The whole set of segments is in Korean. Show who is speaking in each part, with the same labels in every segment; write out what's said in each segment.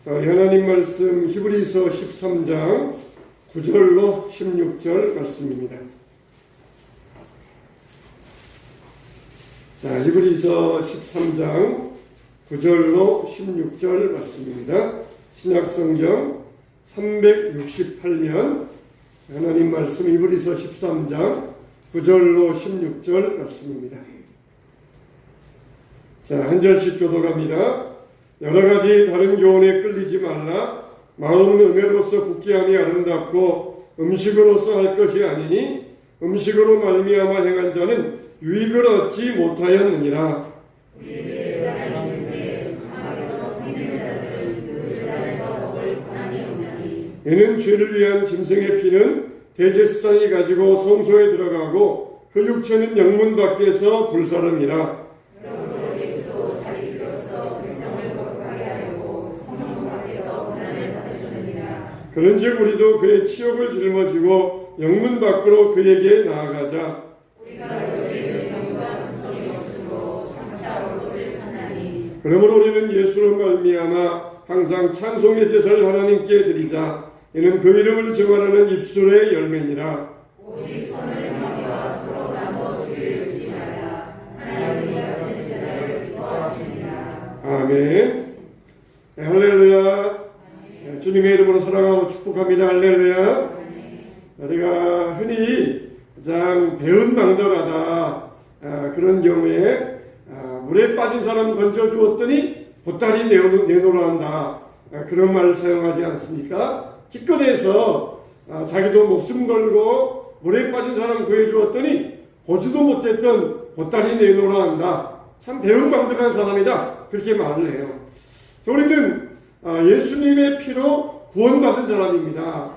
Speaker 1: 자, 하나님 말씀 히브리서 13장 9절로 16절 말씀입니다. 자, 히브리서 13장 9절로 16절 말씀입니다. 신약성경 368면 하나님 말씀 히브리서 13장 9절로 16절 말씀입니다. 자, 한 절씩 교독합니다. 여러가지 다른 교훈에 끌리지 말라. 마음은 은혜로서 굳게 함이 아름답고 음식으로서 할 것이 아니니 음식으로 말미암아 행한 자는 유익을 얻지 못하였느니라. 이는 죄를 위한 짐승의 피는 대제사장이 가지고 성소에 들어가고 그 육체는 영문 밖에서 불사름이라. 그런즉 우리도 그의 치욕을 짊어지고 영문 밖으로 그에게 나아가자. 그러므로 우리는 예수로 말미암아 항상 찬송의 제사를 하나님께 드리자. 이는 그 이름을 정하라는 입술의 열매니라.
Speaker 2: 오직 선을 행하기와 서로 나누어 주기를 의지하라. 하나님이 같은 제사를 기뻐하시니라.
Speaker 1: 아멘. 할렐루야. 주님의 이름으로 사랑하고 축복합니다. 할렐루야. 우리가 흔히 가장 배은 망덕하다 그런 경우에 물에 빠진 사람 건져 주었더니 보따리 내놓으라 한다. 그런 말을 사용하지 않습니까? 기껏해서 자기도 목숨 걸고 물에 빠진 사람 구해주었더니 보지도 못했던 보따리 내놓으라 한다. 참 배은 망덕한 사람이다. 그렇게 말을 해요. 우리는 예수님의 피로 구원받은 사람입니다.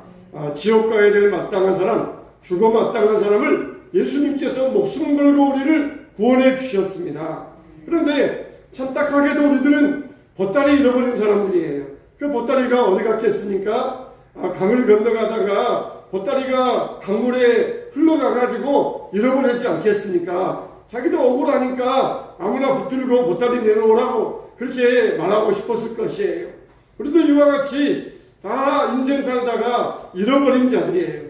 Speaker 1: 지옥 가야 될 마땅한 사람, 죽어 마땅한 사람을 예수님께서 목숨 걸고 우리를 구원해 주셨습니다. 그런데 참 딱하게도 우리들은 보따리 잃어버린 사람들이에요. 그 보따리가 어디 갔겠습니까? 강을 건너가다가 보따리가 강물에 흘러가가지고 잃어버리지 않겠습니까? 자기도 억울하니까 아무나 붙들고 보따리 내놓으라고 그렇게 말하고 싶었을 것이에요. 우리도 이와 같이 다 인생 살다가 잃어버린 자들이에요.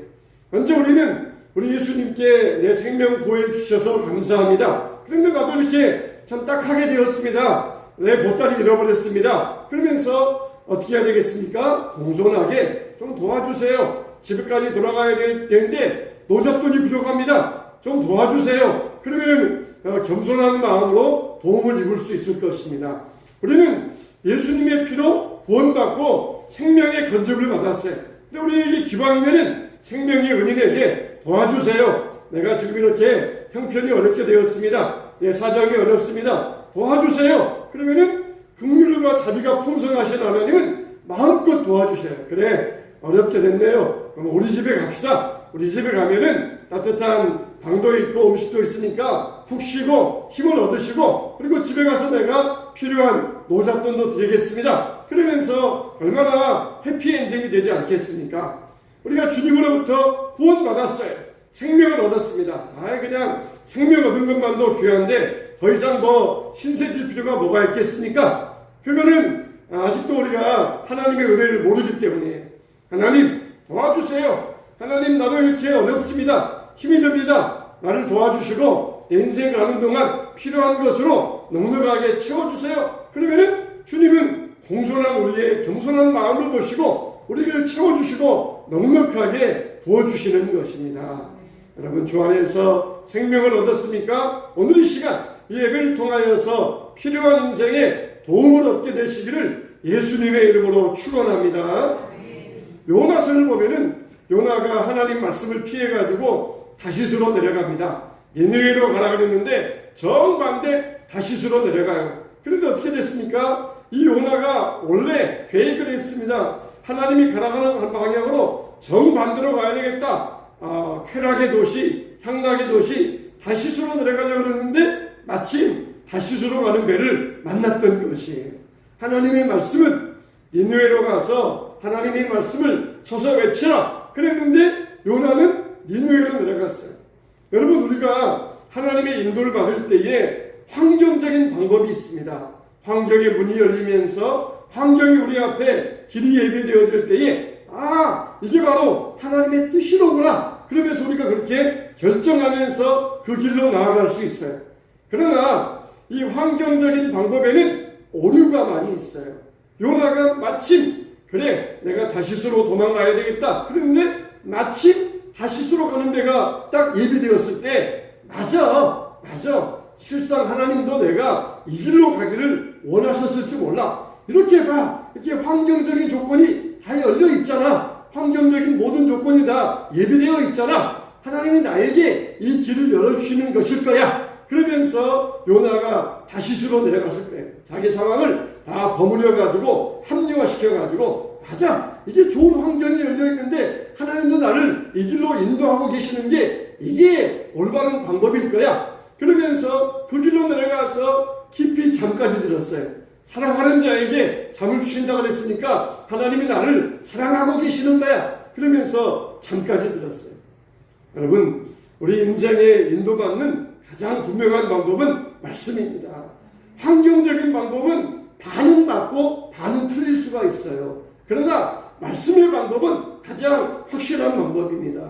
Speaker 1: 먼저 우리는 우리 예수님께 내 생명 구해 주셔서 감사합니다. 그런데 나도 이렇게 참 딱하게 되었습니다. 내 보따리 잃어버렸습니다. 그러면서 어떻게 해야 되겠습니까? 공손하게 좀 도와주세요. 집에까지 돌아가야 되는데 노잣돈이 부족합니다. 좀 도와주세요. 그러면 겸손한 마음으로 도움을 입을 수 있을 것입니다. 우리는 예수님의 피로 구원받고 생명의 건집을 받았어요. 근데 우리에게 기왕이면은 생명의 은인에게 도와주세요. 내가 지금 이렇게 형편이 어렵게 되었습니다. 내 사정이 어렵습니다. 도와주세요. 그러면은 긍휼과 자비가 풍성하신 하나님은 마음껏 도와주셔요. 그래, 어렵게 됐네요. 그럼 우리 집에 갑시다. 우리 집에 가면은 따뜻한 방도 있고 음식도 있으니까 푹 쉬고 힘을 얻으시고 그리고 집에 가서 내가 필요한 노잣돈도 드리겠습니다. 그러면서 얼마나 해피엔딩이 되지 않겠습니까? 우리가 주님으로부터 구원받았어요. 생명을 얻었습니다. 그냥 생명 얻은 것만도 귀한데 더 이상 신세질 필요가 뭐가 있겠습니까? 그거는 아직도 우리가 하나님의 은혜를 모르기 때문에 하나님 도와주세요. 하나님 나도 이렇게 어렵습니다. 힘이 듭니다. 나를 도와주시고 내 인생 가는 동안 필요한 것으로 넉넉하게 채워주세요. 그러면은 주님은 공손한 우리의 겸손한 마음을 보시고 우리를 채워주시고 넉넉하게 부어주시는 것입니다. 여러분 주 안에서 생명을 얻었습니까? 오늘 이 시간 이 예배를 통하여서 필요한 인생에 도움을 얻게 되시기를 예수님의 이름으로 축원합니다. 요나서를 보면은 요나가 하나님 말씀을 피해가지고 다시스로 내려갑니다. 니느웨로 가라 그랬는데 정반대 다시스로 내려가요. 그런데 어떻게 됐습니까? 이 요나가 원래 계획을 했습니다. 하나님이 가라가는 방향으로 정반대로 가야 되겠다. 쾌락의 도시, 향락의 도시 다시스로 내려가려고 그랬는데 마침 다시스로 가는 배를 만났던 것이에요. 하나님의 말씀은 니느웨로 가서 하나님의 말씀을 쳐서 외치라 그랬는데 요나는 니느웨로 내려갔어요. 여러분 우리가 하나님의 인도를 받을 때에 환경적인 방법이 있습니다. 환경의 문이 열리면서 환경이 우리 앞에 길이 예비되어질 때에 이게 바로 하나님의 뜻이로구나. 그러면서 우리가 그렇게 결정하면서 그 길로 나아갈 수 있어요. 그러나 이 환경적인 방법에는 오류가 많이 있어요. 요나가 마침 그래 내가 다시스로 도망가야 되겠다. 그런데 마침 다시스로 가는 배가 딱 예비되었을 때 맞아. 실상 하나님도 내가 이 길로 가기를 원하셨을지 몰라. 이렇게 봐. 이렇게 환경적인 조건이 다 열려 있잖아. 환경적인 모든 조건이 다 예비되어 있잖아. 하나님이 나에게 이 길을 열어주시는 것일 거야. 그러면서 요나가 다시스로 내려갔을 거예요. 자기 상황을 다 버무려가지고 합리화시켜가지고 맞아. 이게 좋은 환경이 열려있는데 하나님도 나를 이 길로 인도하고 계시는 게 이게 올바른 방법일 거야. 그러면서 그 길로 내려가서 깊이 잠까지 들었어요. 사랑하는 자에게 잠을 주신다고 그랬으니까 하나님이 나를 사랑하고 계시는 거야. 그러면서 잠까지 들었어요. 여러분, 우리 인생에 인도받는 가장 분명한 방법은 말씀입니다. 환경적인 방법은 반은 맞고 반은 틀릴 수가 있어요. 그러나 말씀의 방법은 가장 확실한 방법입니다.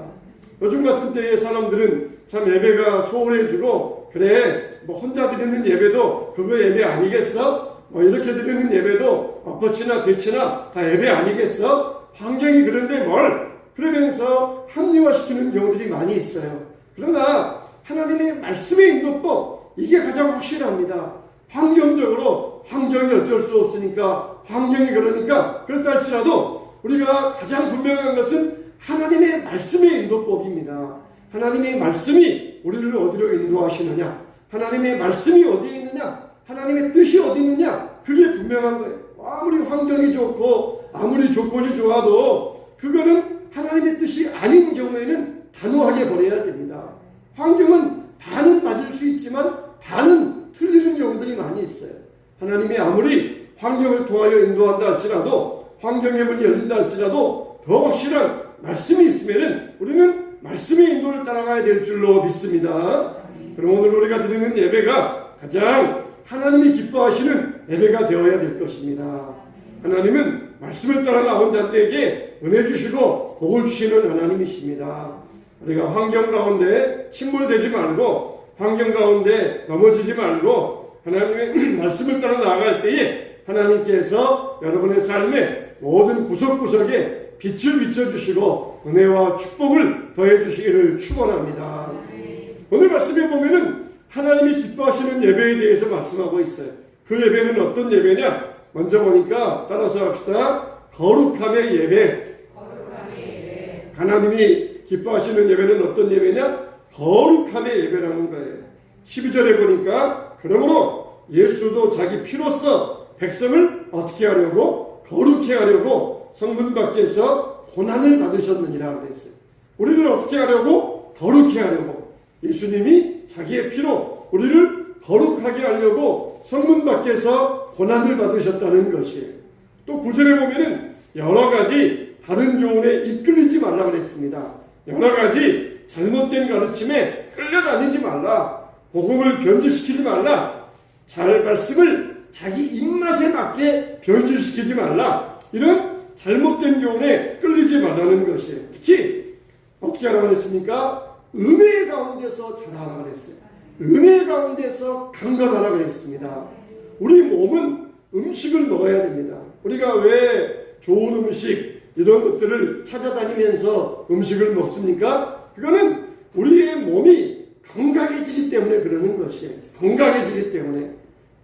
Speaker 1: 요즘 같은 때에 사람들은 참 예배가 소홀해지고 그래 뭐 혼자 드리는 예배도 그거 예배 아니겠어? 뭐 이렇게 드리는 예배도 엎어치나 뒤치나 다 예배 아니겠어? 환경이 그런데 뭘? 그러면서 합리화시키는 경우들이 많이 있어요. 그러나 하나님의 말씀의 인도법 이게 가장 확실합니다. 환경적으로 환경이 어쩔 수 없으니까 환경이 그러니까 그렇다 할지라도 우리가 가장 분명한 것은 하나님의 말씀의 인도법입니다. 하나님의 말씀이 우리를 어디로 인도하시느냐, 하나님의 말씀이 어디에 있느냐, 하나님의 뜻이 어디 있느냐, 그게 분명한 거예요. 아무리 환경이 좋고 아무리 조건이 좋아도 그거는 하나님의 뜻이 아닌 경우에는 단호하게 버려야 됩니다. 환경은 반은 맞을 수 있지만 반은 틀리는 경우들이 많이 있어요. 하나님이 아무리 환경을 통하여 인도한다 할지라도 환경의 문이 열린다 할지라도 더 확실한 말씀이 있으면 우리는 말씀의 인도를 따라가야 될 줄로 믿습니다. 그럼 오늘 우리가 드리는 예배가 가장 하나님이 기뻐하시는 예배가 되어야 될 것입니다. 하나님은 말씀을 따라 나온 자들에게 은혜 주시고 복을 주시는 하나님이십니다. 우리가 환경 가운데 침몰되지 말고 환경 가운데 넘어지지 말고 하나님의 말씀을 따라 나아갈 때에 하나님께서 여러분의 삶의 모든 구석구석에 빛을 비춰주시고 은혜와 축복을 더해주시기를 축원합니다. 오늘 말씀에 보면은 하나님이 기뻐하시는 예배에 대해서 말씀하고 있어요. 그 예배는 어떤 예배냐? 먼저 보니까 따라서 합시다. 거룩함의 예배. 하나님이 기뻐하시는 예배는 어떤 예배냐? 거룩함의 예배라는 거예요. 12절에 보니까 그러므로 예수도 자기 피로써 백성을 어떻게 하려고? 거룩해 하려고 성문 밖에서 고난을 받으셨느니라 그랬어요. 우리를 어떻게 하려고? 거룩해 하려고. 예수님이 자기의 피로 우리를 거룩하게 하려고 성문 밖에서 고난을 받으셨다는 것이에요. 또 9절에 보면은 여러 가지 다른 교훈에 이끌리지 말라 그랬습니다. 여러 가지 잘못된 가르침에 끌려다니지 말라. 복음을 변질시키지 말라. 잘 말씀을 자기 입맛에 맞게 변질시키지 말라. 이런 잘못된 교훈에 끌리지 말라는 것이에요. 특히 어떻게 하라고 했습니까? 은혜 가운데서 자라라고 했어요. 은혜 가운데서 강건하라고 했습니다. 우리 몸은 음식을 먹어야 됩니다. 우리가 왜 좋은 음식 이런 것들을 찾아다니면서 음식을 먹습니까? 그거는 우리의 몸이 건강해지기 때문에 그러는 것이에요. 건강해지기 때문에.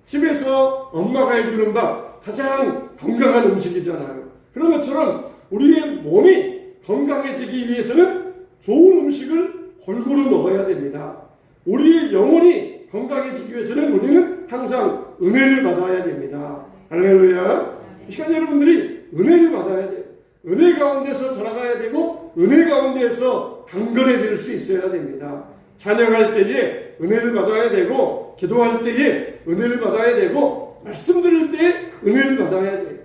Speaker 1: 집에서 엄마가 해주는 밥 가장 건강한 음식이잖아요. 그런 것처럼 우리의 몸이 건강해지기 위해서는 좋은 음식을 골고루 먹어야 됩니다. 우리의 영혼이 건강해지기 위해서는 우리는 항상 은혜를 받아야 됩니다. 할렐루야. 이 시간 여러분들이 은혜를 받아야 돼요. 은혜 가운데서 자라가야 되고 은혜 가운데서 강건해질 수 있어야 됩니다. 찬양할 때에 은혜를 받아야 되고 기도할 때에 은혜를 받아야 되고 말씀 들을 때에 은혜를 받아야 돼요.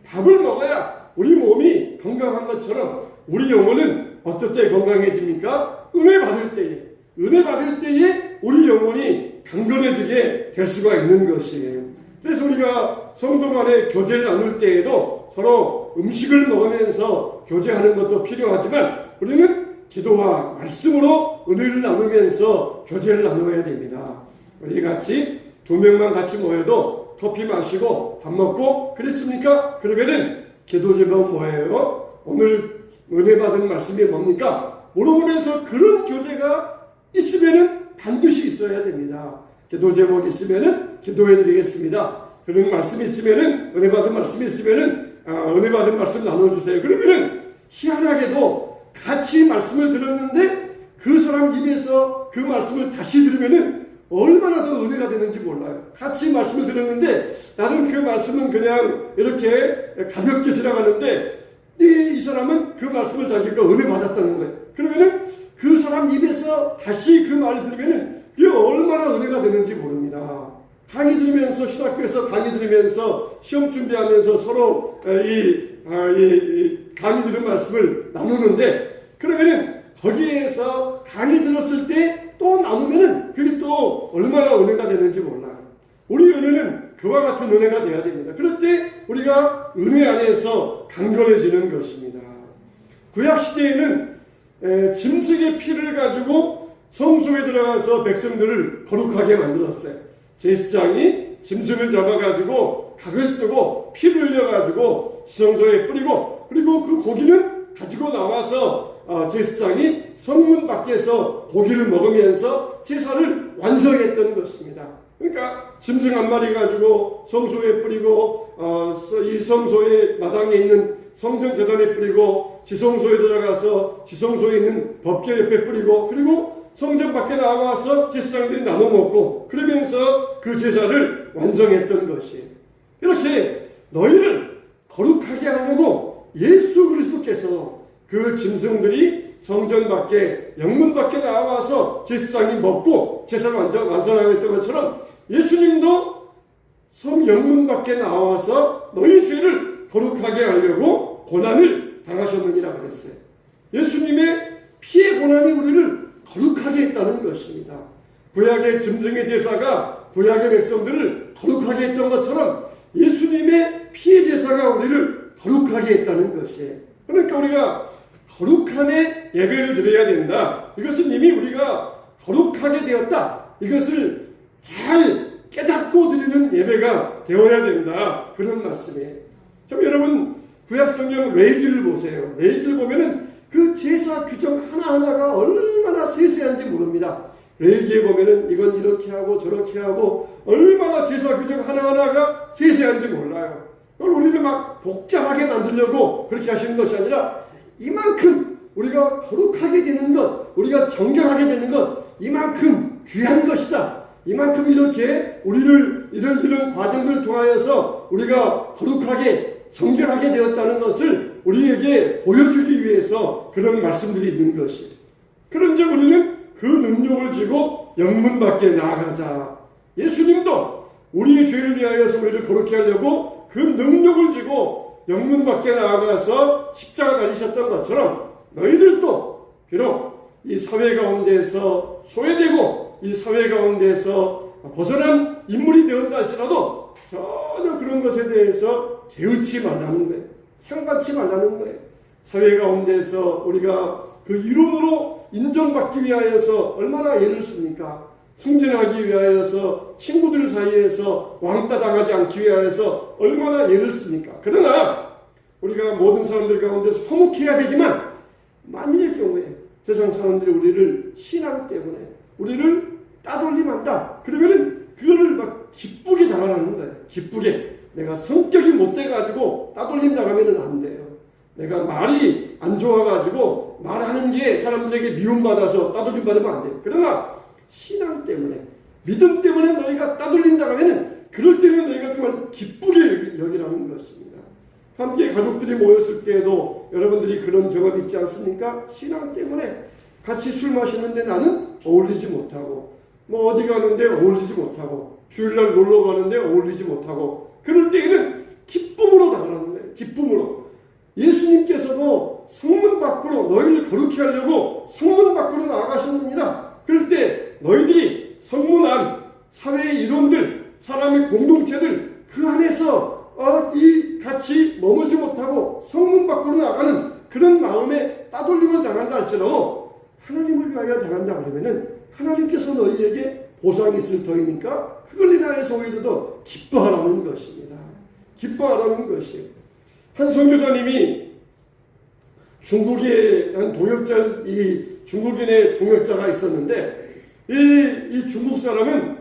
Speaker 1: 밥을 먹어야 우리 몸이 건강한 것처럼 우리 영혼은 어떨 때 건강해집니까? 은혜 받을 때에. 은혜 받을 때에 우리 영혼이 강건해지게 될 수가 있는 것이에요. 그래서 우리가 성도 간에 교제를 나눌 때에도 서로 음식을 먹으면서 교제하는 것도 필요하지만 우리는 기도와 말씀으로 은혜를 나누면서 교제를 나누어야 됩니다. 우리 같이 2명만 같이 모여도 커피 마시고 밥 먹고 그랬습니까? 그러면은 기도 제목은 뭐예요? 오늘 은혜 받은 말씀이 뭡니까? 물어보면서 그런 교제가 있으면은 반드시 있어야 됩니다. 기도 제목 있으면은 기도해 드리겠습니다. 그런 말씀이 있으면은 은혜 받은 말씀이 있으면은 은혜 받은 말씀 나눠주세요. 그러면은 희한하게도 같이 말씀을 들었는데 그 사람 입에서 그 말씀을 다시 들으면은 얼마나 더 은혜가 되는지 몰라요. 같이 말씀을 들었는데 나는 그 말씀은 그냥 이렇게 가볍게 지나가는데 이 사람은 그 말씀을 자기가 은혜 받았다는 거예요. 그러면은 그 사람 입에서 다시 그 말을 들으면은 그게 얼마나 은혜가 되는지 모릅니다. 강의 들으면서 신학교에서 강의 들으면서 시험 준비하면서 서로 강의 들은 말씀을 나누는데 그러면은 거기에서 강의 들었을 때 또 나누면은 그게 또 얼마나 은혜가 되는지 몰라요. 우리 은혜는 그와 같은 은혜가 되어야 됩니다. 그럴 때 우리가 은혜 안에서 강건해지는 것입니다. 구약 시대에는 짐승의 피를 가지고 성소에 들어가서 백성들을 거룩하게 만들었어요. 제사장이 짐승을 잡아가지고 각을 뜨고 피를 흘려가지고 성소에 뿌리고 그리고 그 고기는 가지고 나와서 제사장이 성문 밖에서 고기를 먹으면서 제사를 완성했던 것입니다. 그러니까 짐승 한 마리 가지고 성소에 뿌리고 이 성소의 마당에 있는 성전 제단에 뿌리고 지성소에 들어가서 지성소에 있는 법궤 옆에 뿌리고 그리고 성전 밖에 나와서 제사장들이 나눠 먹고 그러면서 그 제사를 완성했던 것이에요. 이렇게 너희를 거룩하게 하려고 예수 그리스도께서 그 짐승들이 성전 밖에 영문 밖에 나와서 제사장이 먹고 제사를 완성하였던 것처럼 예수님도 성 영문 밖에 나와서 너희 죄를 거룩하게 하려고 고난을 당하셨느니라 그랬어요. 예수님의 피의 고난이 우리를 거룩하게 했다는 것입니다. 구약의 짐승의 제사가 구약의 백성들을 거룩하게 했던 것처럼 예수님의 피의 제사가 우리를 거룩하게 했다는 것이에요. 그러니까 우리가 거룩함의 예배를 드려야 된다. 이것은 이미 우리가 거룩하게 되었다. 이것을 잘 깨닫고 드리는 예배가 되어야 된다. 그런 말씀이에요. 참 여러분 구약성경 레위기를 보세요. 레위기를 보면은 그 제사 규정 하나하나가 얼마나 세세한지 모릅니다. 레위기에 보면은 이건 이렇게 하고 저렇게 하고 얼마나 제사 규정 하나하나가 세세한지 몰라요. 그걸 우리를 막 복잡하게 만들려고 그렇게 하시는 것이 아니라 이만큼 우리가 거룩하게 되는 것, 우리가 정결하게 되는 것, 이만큼 귀한 것이다. 이만큼 이렇게 우리를 이런 과정들을 통하여서 우리가 거룩하게 정결하게 되었다는 것을 우리에게 보여주기 위해서 그런 말씀들이 있는 것이에요. 그런즉 우리는 그 능력을 지고 영문 밖에 나아가자. 예수님도 우리의 죄를 위하여서 우리를 거룩히 하려고 그 능력을 지고 영문 밖에 나아가서 십자가 달리셨던 것처럼 너희들도 비록 이 사회 가운데서 소외되고 이 사회 가운데서 벗어난 인물이 되었다 할지라도 전혀 그런 것에 대해서 개의치 말라는 거예요. 상관치 말라는 거예요. 사회 가운데서 우리가 그 이론으로 인정받기 위하여서 얼마나 애를 씁니까? 승진하기 위하여서 친구들 사이에서 왕따 당하지 않기 위하여서 얼마나 애를 씁니까? 그러나 우리가 모든 사람들 가운데서 화목해야 되지만 만일의 경우에 세상 사람들이 우리를 신앙 때문에 우리를 따돌림한다. 그러면은 그거를 막 기쁘게 당하라는 거예요. 기쁘게. 내가 성격이 못돼가지고 따돌림 당하면은 안 돼요. 내가 말이 안 좋아가지고 말하는 게 사람들에게 미움받아서 따돌림 받으면 안 돼요. 그러나 신앙 때문에 믿음 때문에 너희가 따돌림 당하면은 그럴 때는 너희가 정말 기쁘게 여기라는 것입니다. 함께 가족들이 모였을 때에도 여러분들이 그런 경험 있지 않습니까? 신앙 때문에 같이 술 마시는데 나는 어울리지 못하고 뭐 어디 가는데 어울리지 못하고 주일날 놀러 가는데 어울리지 못하고 그럴 때에는 기쁨으로 나가라는 거예요. 기쁨으로. 예수님께서도 성문 밖으로 너희를 거룩히 하려고 성문 밖으로 나아가셨느니라. 그럴 때 너희들이 성문 안 사회의 이론들 사람의 공동체들 그 안에서 이 같이 머물지 못하고 성문 밖으로 나가는 그런 마음에 따돌림을 당한다 할지라도 하나님을 위하여 당한다 그러면은 하나님께서 너희에게 보상이 있을 터이니까 그걸 인하여서 오히려 더 기뻐하라는 것입니다. 기뻐하라는 것이에요. 한 선교사님이 중국의 한 중국인의 동역자가 있었는데 이 중국 사람은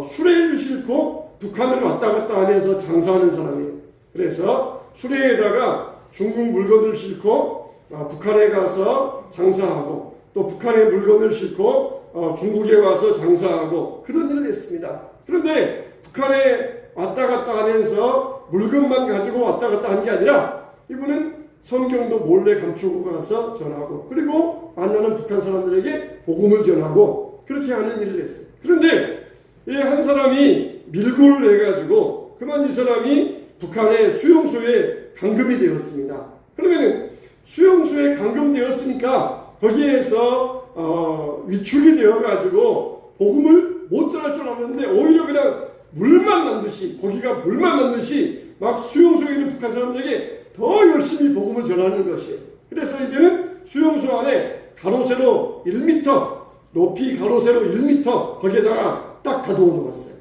Speaker 1: 수레를 싣고 북한을 왔다 갔다 하면서 장사하는 사람이에요. 그래서 수레에다가 중국 물건을 싣고 북한에 가서 장사하고 또 북한의 물건을 싣고 중국에 와서 장사하고 그런 일을 했습니다. 그런데 북한에 왔다 갔다 하면서 물건만 가지고 왔다 갔다 한 게 아니라 이분은 성경도 몰래 감추고 가서 전하고 그리고 만나는 북한 사람들에게 복음을 전하고 그렇게 하는 일을 했어요. 그런데 이 한 사람이 밀고를 해가지고 그만 이 사람이 북한의 수용소에 감금이 되었습니다. 그러면은 수용소에 감금되었으니까 거기에서 위축이 되어가지고 복음을 못 전할 줄 알았는데 오히려 그냥 물만 난듯이 거기가 물만 난듯이 막 수용소에 있는 북한 사람들에게 더 열심히 복음을 전하는 것이에요. 그래서 이제는 수용소 안에 가로 세로 1m 높이 가로 세로 1m 거기에다가 딱 가두어 놓았어요.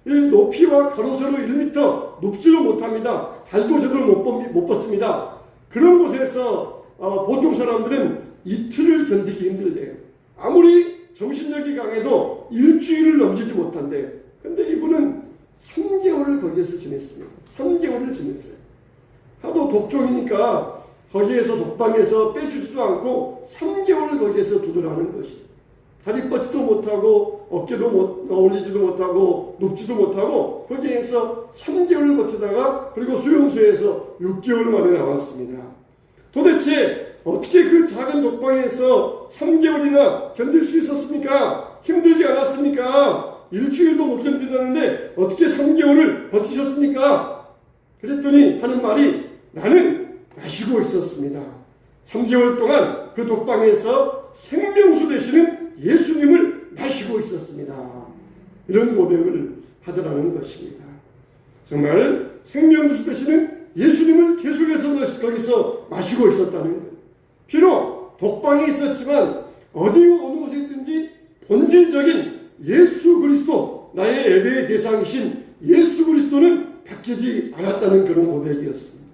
Speaker 1: 이 높이와 가로 세로 1m 높지도 못합니다. 발도 제대로 못 뻗습니다. 그런 곳에서 보통 사람들은 이틀을 견디기 힘들대요. 아무리 정신력이 강해도 일주일을 넘기지 못한대요. 근데 이분은 3개월을 거기에서 지냈습니다. 3개월을 지냈어요. 하도 독종이니까 거기에서 독방에서 빼주지도 않고 3개월을 거기에서 두드라는 것이. 다리 뻗지도 못하고 어깨도 올리지도 못하고 눕지도 못하고 거기에서 3개월을 버티다가 그리고 수용소에서 6개월 만에 나왔습니다. 도대체 어떻게 그 작은 독방에서 3개월이나 견딜 수 있었습니까? 힘들지 않았습니까? 일주일도 못 견딘다는데 어떻게 3개월을 버티셨습니까? 그랬더니 하는 말이 나는 마시고 있었습니다. 3개월 동안 그 독방에서 생명수 되시는 예수님을 마시고 있었습니다. 이런 고백을 하더라는 것입니다. 정말 생명수 되시는 예수님을 계속해서 거기서 마시고 있었다는 거예요. 비록 독방에 있었지만 어느 곳에 있든지 본질적인 예수 그리스도 나의 예배의 대상이신 예수 그리스도는 바뀌지 않았다는 그런 고백이었습니다.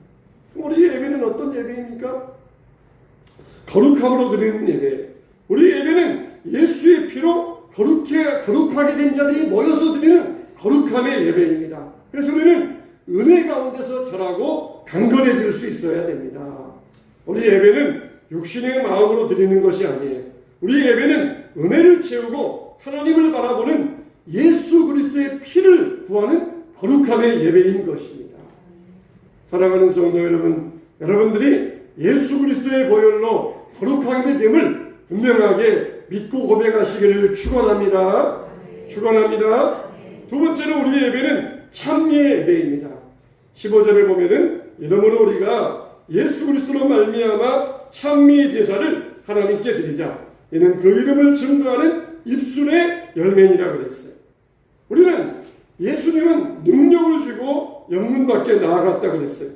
Speaker 1: 우리 예배는 어떤 예배입니까? 거룩함으로 드리는 예배. 우리 예배는 예수의 피로 거룩하게 된 자들이 모여서 드리는 거룩함의 예배입니다. 그래서 우리는 은혜 가운데서 자라고 강건해질 수 있어야 됩니다. 우리 예배는 육신의 마음으로 드리는 것이 아니에요. 우리 예배는 은혜를 채우고 하나님을 바라보는 예수 그리스도의 피를 구하는 거룩함의 예배인 것입니다. 사랑하는 성도 여러분, 여러분들이 예수 그리스도의 보혈로 거룩함의 됨을 분명하게 믿고 고백하시기를 축원합니다. 축원합니다. 두 번째로 우리 예배는 찬미의 예배입니다. 15절에 보면은 이러므로 우리가 예수 그리스도로 말미암아 찬미 제사를 하나님께 드리자. 이는 그 이름을 증거하는 입술의 열매니라 그랬어요. 우리는 예수님은 능력을 주고 영문 밖에 나아갔다 그랬어요.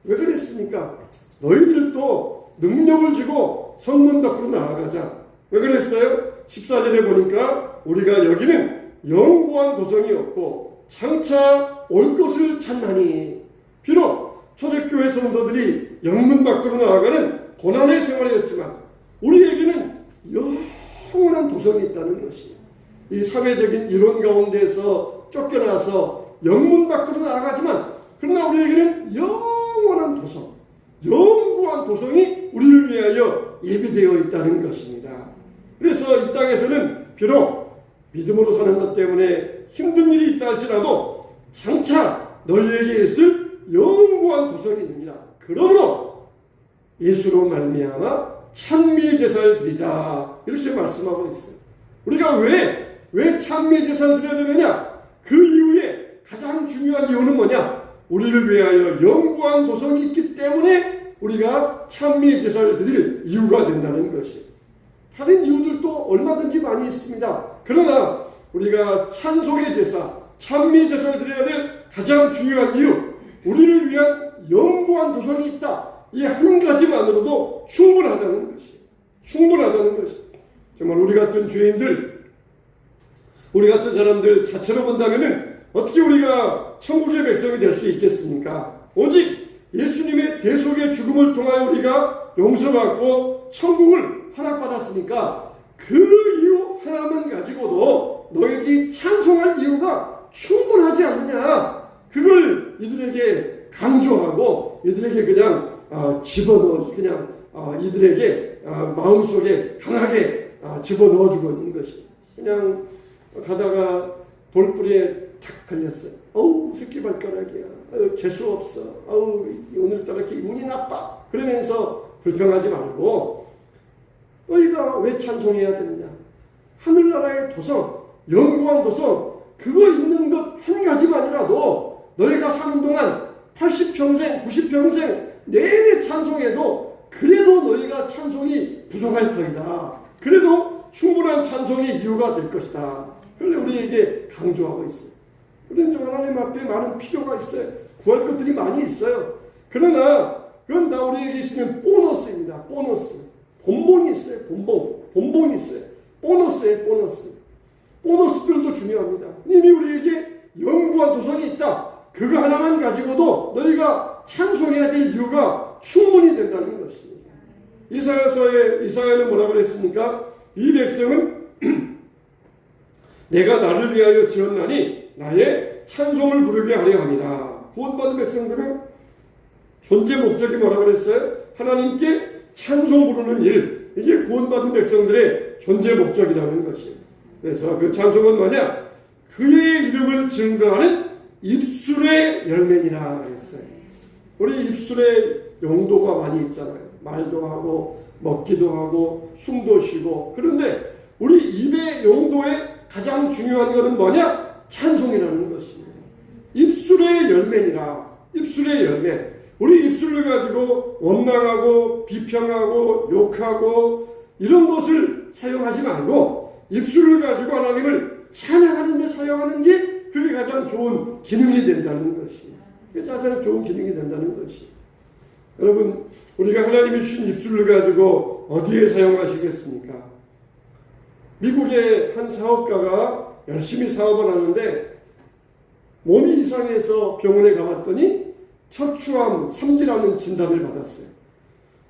Speaker 1: 왜 그랬습니까? 너희들도 능력을 주고 성문 밖으로 나아가자. 왜 그랬어요? 14절에 보니까 우리가 여기는 영구한 도성이 없고 장차 올 것을 찾나니. 비록 초대교회 성도들이 영문 밖으로 나아가는 고난의 생활이었지만 우리에게는 영원한 도성이 있다는 것이에요. 이 사회적인 이론 가운데서 쫓겨나서 영문 밖으로 나아가지만 그러나 우리에게는 영원한 도성, 영구한 도성이 우리를 위하여 예비되어 있다는 것입니다. 그래서 이 땅에서는 비록 믿음으로 사는 것 때문에 힘든 일이 있다 할지라도 장차 너희에게 있을 영구한 도성이 있느니라. 그러므로 예수로 말미암아 찬미의 제사를 드리자. 이렇게 말씀하고 있어요. 우리가 왜 찬미의 제사를 드려야 되느냐? 그 이후에 가장 중요한 이유는 뭐냐? 우리를 위하여 영구한 도성이 있기 때문에 우리가 찬미의 제사를 드릴 이유가 된다는 것이에요. 다른 이유들도 얼마든지 많이 있습니다. 그러나 우리가 찬송의 제사, 찬미 제사를 드려야 될 가장 중요한 이유, 우리를 위한 영구한 도성이 있다. 이 한 가지만으로도 충분하다는 것이. 충분하다는 것이. 정말 우리 같은 죄인들, 우리 같은 사람들 자체로 본다면은 어떻게 우리가 천국의 백성이 될 수 있겠습니까? 오직 예수님의 대속의 죽음을 통하여 우리가 용서받고 천국을 허락받았으니까 그 이유 하나만 가지고도 너희들이 찬송할 이유가 충분하지 않느냐. 그걸 이들에게 강조하고 이들에게 그냥 집어넣어, 그냥 이들에게 마음속에 강하게 집어넣어 주고 있는 것이. 그냥 가다가 돌뿌리에 탁 걸렸어요. 어우, 새끼발가락이야. 재수 없어. 어우, 오늘따라 이렇게 운이 나빠. 그러면서 불평하지 말고 너희가 왜 찬송해야 되느냐. 하늘나라의 도성, 영구한 도성, 그거 있는 것 한 가지만이라도 너희가 사는 동안 80평생, 90평생 내내 찬송해도 그래도 너희가 찬송이 부족할 터이다. 그래도 충분한 찬송의 이유가 될 것이다. 그걸 우리에게 강조하고 있어요. 그런데 하나님 앞에 많은 필요가 있어요. 구할 것들이 많이 있어요. 그러나 그건 다 우리에게 있으면 보너스입니다. 보너스. 본봉이 있어요. 본봉이 있어요. 보너스예요. 보너스. 보너스들도 중요합니다. 이미 우리에게 영구한 도성이 있다. 그거 하나만 가지고도 너희가 찬송해야 될 이유가 충분히 된다는 것입니다. 이사야는 뭐라고 그랬습니까? 이 백성은 내가 나를 위하여 지었나니 나의 찬송을 부르게 하려 함이라. 구원받은 백성들은 존재 목적이 뭐라고 그랬어요? 하나님께 찬송 부르는 일. 이게 구원받은 백성들의 존재 목적이라는 것이에요. 그래서 그 찬송은 뭐냐? 그의 이름을 증거하는 입술의 열매니라 그랬어요. 우리 입술에 용도가 많이 있잖아요. 말도 하고 먹기도 하고 숨도 쉬고. 그런데 우리 입의 용도에 가장 중요한 것은 뭐냐? 찬송이라는 것입니다. 입술의 열매니라. 입술의 열매. 우리 입술을 가지고 원망하고 비평하고 욕하고 이런 것을 사용하지 말고 입술을 가지고 하나님을 찬양하는 데 사용하는 게 그게 가장 좋은 기능이 된다는 것입니다. 그게 가장 좋은 기능이 된다는 것이. 여러분, 우리가 하나님이 주신 입술을 가지고 어디에 사용하시겠습니까? 미국의 한 사업가가 열심히 사업을 하는데 몸이 이상해서 병원에 가봤더니 척추암 3기라는 진단을 받았어요.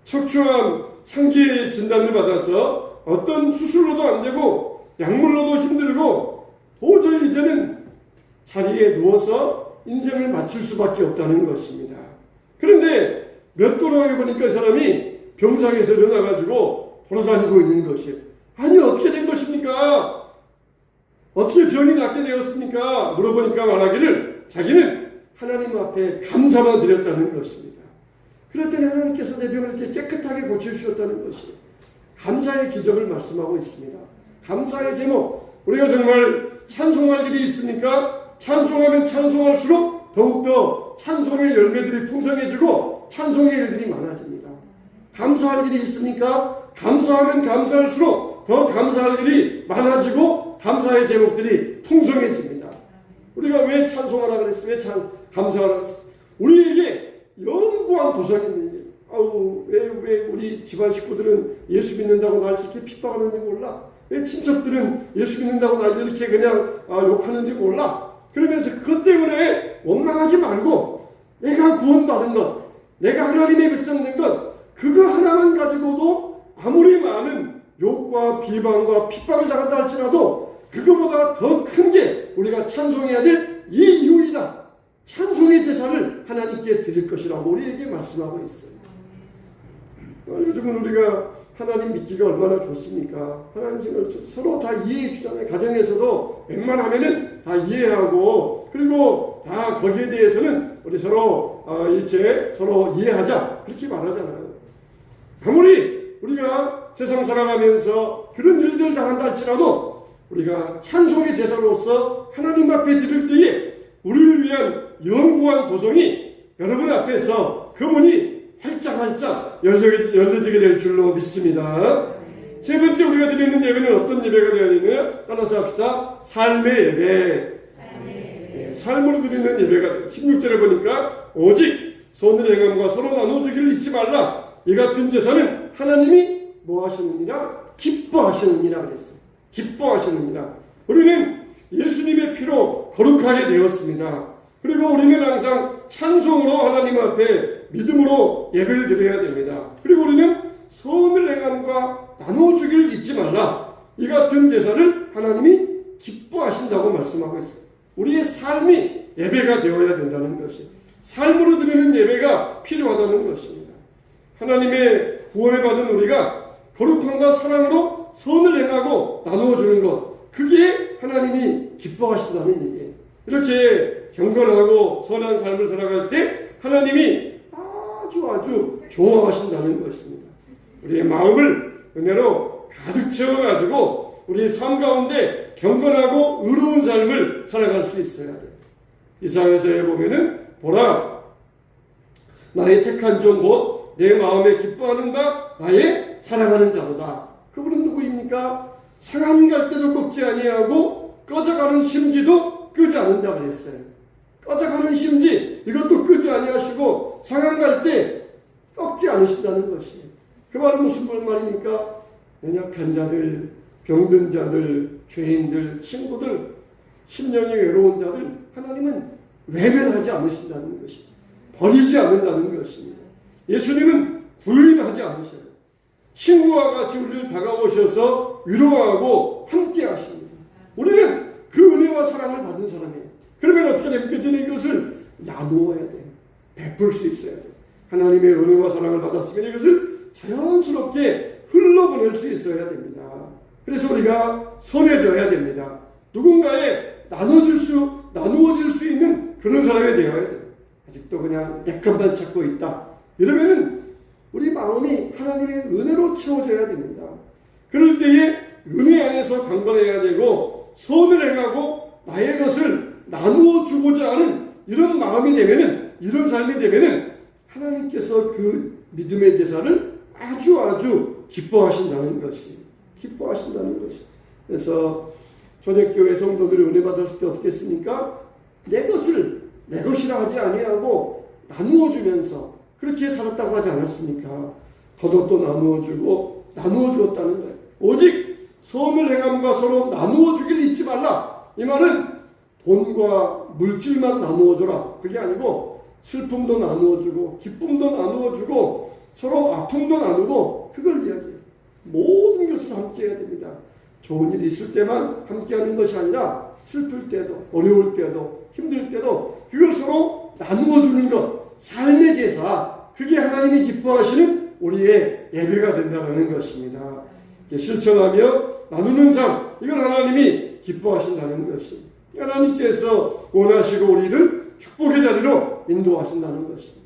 Speaker 1: 척추암 3기 진단을 받아서 어떤 수술로도 안 되고 약물로도 힘들고 도저히 이제는 자리에 누워서 인생을 마칠 수밖에 없다는 것입니다. 그런데 몇 도로 해보니까 사람이 병상에서 일어나가지고 돌아다니고 있는 것이에요. 아니 어떻게 된 것입니까? 어떻게 병이 낫게 되었습니까? 물어보니까 말하기를 자기는 하나님 앞에 감사만 드렸다는 것입니다. 그랬더니 하나님께서 내 병을 이렇게 깨끗하게 고쳐주셨다는 것이에요. 감사의 기적을 말씀하고 있습니다. 감사의 제목, 우리가 정말 찬송할 일이 있습니까? 찬송하면 찬송할수록 더욱더 찬송의 열매들이 풍성해지고 찬송의 일들이 많아집니다. 감사할 일이 있습니까? 감사하면 감사할수록 더 감사할 일이 많아지고 감사의 제목들이 풍성해집니다. 우리가 왜 찬송하라 그랬어요? 왜 감사하라 그랬어요? 우리에게 영구한 도성이 있는 일. 아우, 왜 우리 집안 식구들은 예수 믿는다고 날 이렇게 핍박하는지 몰라? 왜 친척들은 예수 믿는다고 날 이렇게 그냥 욕하는지 몰라? 그러면서 그것 때문에 원망하지 말고 내가 구원받은 것, 내가 하나님의 백성 된 것, 그거 하나만 가지고도 아무리 많은 욕과 비방과 핍박을 당한다 할지라도 그거보다 더 큰 게 우리가 찬송해야 될 이 이유이다. 찬송의 제사를 하나님께 드릴 것이라고 우리에게 말씀하고 있어요. 요즘은 우리가 하나님 믿기가 얼마나 좋습니까? 하나님을 서로 다 이해해 주잖아요. 가정에서도 웬만하면은 다 이해하고 그리고 다 거기에 대해서는 우리 서로 이렇게 서로 이해하자 그렇게 말하잖아요. 아무리 우리가 세상 살아가면서 그런 일들 당한다 할지라도 우리가 찬송의 제사로서 하나님 앞에 드릴 때에 우리를 위한 영구한 도성이 여러분 앞에서 그 문이 활짝활짝 열려지게 될 줄로 믿습니다. 세 번째 우리가 드리는 예배는 어떤 예배가 되어야 되느냐? 따라서 합시다. 삶의 예배. 삶으로 드리는 예배가 16절에 보니까 오직 선을 행함과 서로 나눠주기를 잊지 말라. 이 같은 제사는 하나님이 뭐 하시느니라? 기뻐하시느니라 그랬어요. 기뻐하시느니라. 우리는 예수님의 피로 거룩하게 되었습니다. 그리고 우리는 항상 찬송으로 하나님 앞에 믿음으로 예배를 드려야 됩니다. 그리고 우리는 선을 행함과 나눠주기를 잊지 말라. 이 같은 제사를 하나님이 기뻐하신다고 말씀하고 있어요. 우리의 삶이 예배가 되어야 된다는 것이, 삶으로 드리는 예배가 필요하다는 것입니다. 하나님의 구원을 받은 우리가 거룩함과 사랑으로 선을 행하고 나누어주는 것, 그게 하나님이 기뻐하신다는 얘기예요. 이렇게 경건하고 선한 삶을 살아갈 때 하나님이 아주 좋아하신다는 것입니다. 우리의 마음을 은혜로 가득 채워가지고 우리의 삶 가운데 경건하고 의로운 삶을 살아갈 수 있어야 돼요. 이사야서에 보면은 보라, 나의 택한 종 곧 내 마음에 기뻐하는 바 나의 사랑하는 자로다. 그분은 누구입니까? 상한 갈 때도 꺾지 아니하고 꺼져가는 심지도 끄지 않는다 그랬어요. 꺼져가는 심지 이것도 끄지 아니하시고 상한 갈 때 꺾지 않으신다는 것이에요. 그 말은 무슨 말입니까? 연약한 자들, 병든 자들, 죄인들, 친구들, 심령이 외로운 자들, 하나님은 외면하지 않으신다는 것입니다. 버리지 않는다는 것입니다. 예수님은 구인하지 않으셔요. 친구와 같이 우리를 다가오셔서 위로하고 함께 하십니다. 우리는 그 은혜와 사랑을 받은 사람이에요. 그러면 어떻게 됩니까? 저는 이것을 나누어야 돼요. 베풀 수 있어야 돼요. 하나님의 은혜와 사랑을 받았으면 이것을 자연스럽게 흘러보낼 수 있어야 됩니다. 그래서 우리가 선해져야 됩니다. 누군가에 나누어질 수 있는 그런 사람이 되어야 돼요. 아직도 그냥 내 것만 찾고 있다. 이러면은 우리 마음이 하나님의 은혜로 채워져야 됩니다. 그럴 때에 은혜 안에서 강건해야 되고 선을 행하고 나의 것을 나누어 주고자 하는 이런 마음이 되면은, 이런 삶이 되면은 하나님께서 그 믿음의 제사를 아주 기뻐하신다는 것이, 기뻐하신다는 것이. 그래서 초대교회 성도들이 은혜 받았을 때 어떻게 했습니까? 내 것을 내 것이라 하지 아니하고 나누어 주면서 그렇게 살았다고 하지 않았습니까? 겉옷도 나누어 주고 나누어 주었다는 거예요. 오직 선을 행함과 서로 나누어 주기를 잊지 말라. 이 말은 돈과 물질만 나누어 줘라. 그게 아니고 슬픔도 나누어 주고 기쁨도 나누어 주고 서로 아픔도 나누고, 그걸 이야기해요. 모든 것을 함께 해야 됩니다. 좋은 일 있을 때만 함께 하는 것이 아니라 슬플 때도, 어려울 때도, 힘들 때도 그걸 서로 나누어 주는 것, 삶의 제사, 그게 하나님이 기뻐하시는 우리의 예배가 된다는 것입니다. 실천하며 나누는 삶, 이걸 하나님이 기뻐하신다는 것입니다. 하나님께서 원하시고 우리를 축복의 자리로 인도하신다는 것입니다.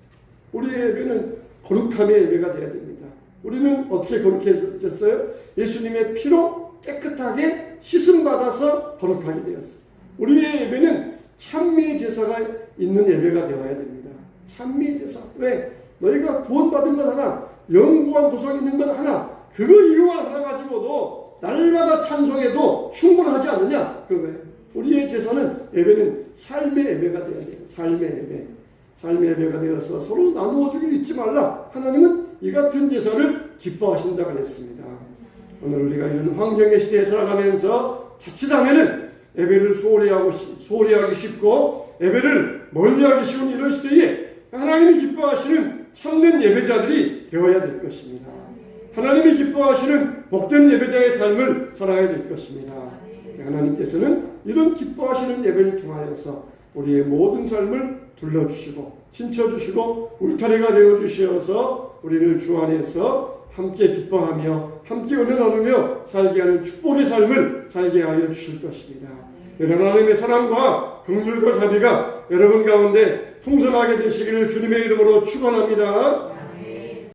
Speaker 1: 우리의 예배는 거룩함의 예배가 되어야 됩니다. 우리는 어떻게 거룩해졌어요? 예수님의 피로 깨끗하게 씻음받아서 거룩하게 되었어요. 우리의 예배는 찬미의 제사가 있는 예배가 되어야 됩니다. 찬미의 제사. 왜? 너희가 구원받은 것 하나, 영구한 도성 있는 것 하나, 이거만 하나 가지고도 날마다 찬송해도 충분하지 않느냐? 그거예요. 우리의 제사는, 예배는 삶의 예배가 되어야 돼요. 삶의 예배. 삶의 예배가 되어서 서로 나누어 주기를 잊지 말라. 하나님은 이 같은 제사를 기뻐하신다고 했습니다. 오늘 우리가 이런 환경의 시대에 살아가면서 자칫하면은 예배를 소홀히 하기 쉽고 예배를 멀리하기 쉬운 이런 시대에 하나님이 기뻐하시는 참된 예배자들이 되어야 될 것입니다. 하나님이 기뻐하시는 복된 예배자의 삶을 살아야 될 것입니다. 하나님께서는 이런 기뻐하시는 예배를 통하여서 우리의 모든 삶을 둘러주시고 신쳐주시고 울타리가 되어주셔서 우리를 주 안에서 함께 기뻐하며 함께 은혜 나누며 살게 하는 축복의 삶을 살게 하여 주실 것입니다. 하나님의 사랑과 긍휼과 자비가 여러분 가운데 풍성하게 되시기를 주님의 이름으로 축원합니다.